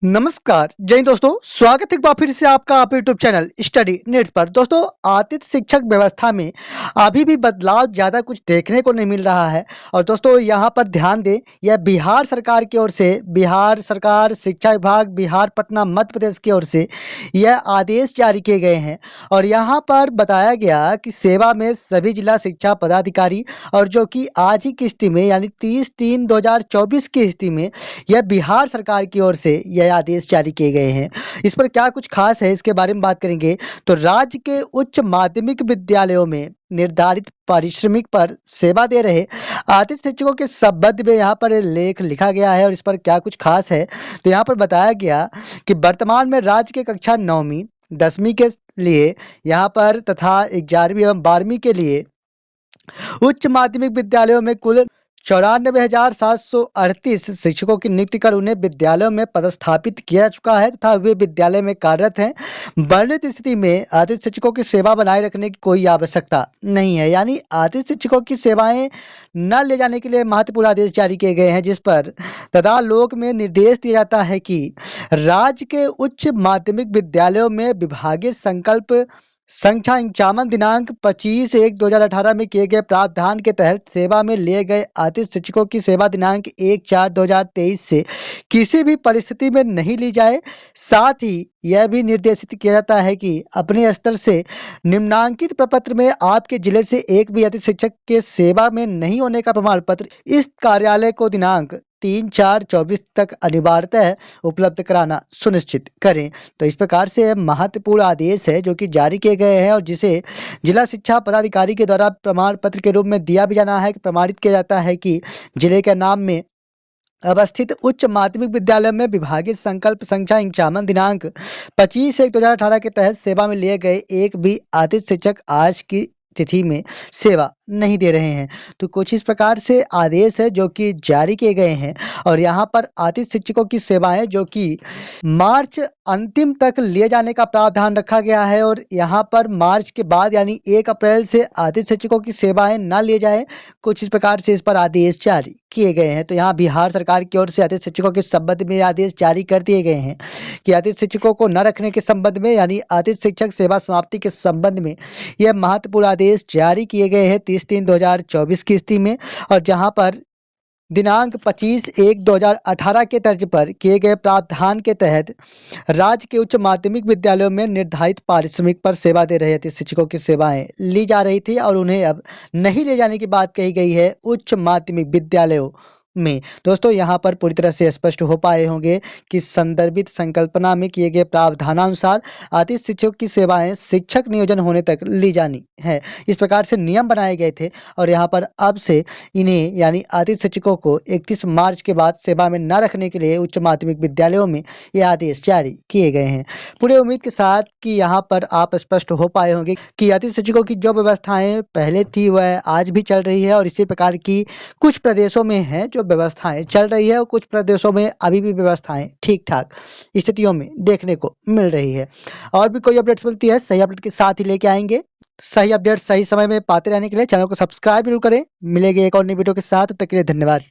नमस्कार जय हिंद दोस्तों, स्वागत है एक बार फिर से आपका आप यूट्यूब चैनल स्टडी नीड्स पर। दोस्तों, आतिथ्य शिक्षक व्यवस्था में अभी भी बदलाव ज़्यादा कुछ देखने को नहीं मिल रहा है। और दोस्तों यहाँ पर ध्यान दें, यह बिहार सरकार की ओर से, बिहार सरकार शिक्षा विभाग बिहार पटना मध्य प्रदेश की ओर से यह आदेश जारी किए गए हैं। और यहाँ पर बताया गया कि सेवा में सभी जिला शिक्षा पदाधिकारी, और जो कि आज ही की स्थिति में यानी 30/3/2024 की स्थिति में यह बिहार सरकार की ओर से यह आदेश जारी किए गए हैं। इस पर क्या कुछ खास है, इसके बारे में बात करेंगे। तो राज्य के उच्च माध्यमिक विद्यालयों में निर्धारित पारिश्रमिक पर सेवा दे रहे आतिथ्य शिक्षकों के संबंध में यहाँ पर लेख लिखा गया है। और इस पर क्या कुछ खास है, तो यहाँ पर बताया गया कि वर्तमान में राज्य के कक्षा 9वीं 10वीं के लिए यहाँ पर तथा 11वीं एवं 12वीं के लिए उच्च माध्यमिक विद्यालयों में कुल 94,738 शिक्षकों की नियुक्ति कर उन्हें विद्यालयों में पदस्थापित किया चुका है तथा वे विद्यालय में कार्यरत हैं। वर्णित स्थिति में आतिथ्य शिक्षकों की सेवा बनाए रखने की कोई आवश्यकता नहीं है। यानी आतिथ्य शिक्षकों की सेवाएं न ले जाने के लिए महत्वपूर्ण आदेश जारी किए गए हैं, जिस पर तदालोक में निर्देश दिया जाता है कि राज्य के उच्च माध्यमिक विद्यालयों में विभागीय संकल्प संख्या 51 दिनांक 25/1/2018 में किए गए प्रावधान के तहत सेवा में लिए गए आतिथ्य शिक्षकों की सेवा दिनांक 1/4/2023 से किसी भी परिस्थिति में नहीं ली जाए। साथ ही यह भी निर्देशित किया जाता है कि अपने स्तर से निम्नांकित प्रपत्र में आपके जिले से एक भी अतिथि शिक्षक के सेवा में नहीं होने का प्रमाण पत्र इस कार्यालय को दिनांक 3/4/24 तक अनिवार्यतः उपलब्ध कराना सुनिश्चित करें। तो इस प्रकार से महत्वपूर्ण आदेश है जो कि जारी किए गए हैं और जिसे जिला शिक्षा पदाधिकारी के द्वारा प्रमाण पत्र के रूप में दिया भी जाना है, प्रमाणित किया जाता है कि जिले के नाम में अवस्थित उच्च माध्यमिक विद्यालय में विभागीय संकल्प संख्या 51 दिनांक 25/1/2018 के तहत सेवा में लिए गए एक भी आतिथ्य शिक्षक आज की तिथि में सेवा नहीं दे रहे हैं। तो कुछ इस प्रकार से आदेश है जो कि जारी किए गए हैं। और यहाँ पर आतिथ्य शिक्षकों की सेवाएं जो कि मार्च अंतिम तक लिए जाने का प्रावधान रखा गया है। और यहाँ पर मार्च के बाद यानी 1 अप्रैल से आतिथ्य शिक्षकों की सेवाएं न लिए जाए, कुछ इस प्रकार से इस पर आदेश जारी किए गए हैं। तो यहाँ बिहार सरकार की ओर से आतिथ्य शिक्षकों के संबंध में आदेश जारी कर दिए गए हैं कि आतिथ्य शिक्षकों को न रखने के संबंध में यानी आतिथ्य शिक्षक सेवा समाप्ति के संबंध में यह महत्वपूर्ण आदेश जारी किए गए हैं 30/3/2024 की स्थिति में। और जहां पर दिनांक 25/1/2018 के तर्ज पर किए गए प्रावधान के तहत राज्य के उच्च माध्यमिक विद्यालयों में निर्धारित पारिश्रमिक पर सेवा दे रहे थे शिक्षकों की सेवाएं ली जा रही थी और उन्हें अब नहीं ले जाने की बात कही गई है उच्च माध्यमिक विद्यालयों में। दोस्तों, यहाँ पर पूरी तरह से स्पष्ट हो पाए होंगे कि संदर्भित संकल्पना में किए गए प्रावधानानुसार आतिथ्य शिक्षकों की सेवाएं शिक्षक नियोजन होने तक ली जानी है। इस प्रकार से नियम बनाए गए थे और यहाँ पर अब से इन्हें यानी आतिथ्य शिक्षकों को 31 मार्च के बाद सेवा में न रखने के लिए उच्च माध्यमिक विद्यालयों में ये आदेश जारी किए गए हैं। पूरे उम्मीद के साथ कि यहाँ पर आप स्पष्ट हो पाए होंगे कि आतिथ्य शिक्षकों की जो व्यवस्थाएं पहले थी वह आज भी चल रही है और इसी प्रकार की कुछ प्रदेशों में है जो व्यवस्थाएं चल रही है और कुछ प्रदेशों में अभी भी व्यवस्थाएं ठीक ठाक स्थितियों में देखने को मिल रही है। और भी कोई अपडेट्स मिलती है सही अपडेट के साथ ही लेके आएंगे। सही अपडेट सही समय में पाते रहने के लिए चैनल को सब्सक्राइब जरूर करें। मिलेंगे एक और नई वीडियो के साथ, तब तक के लिए धन्यवाद।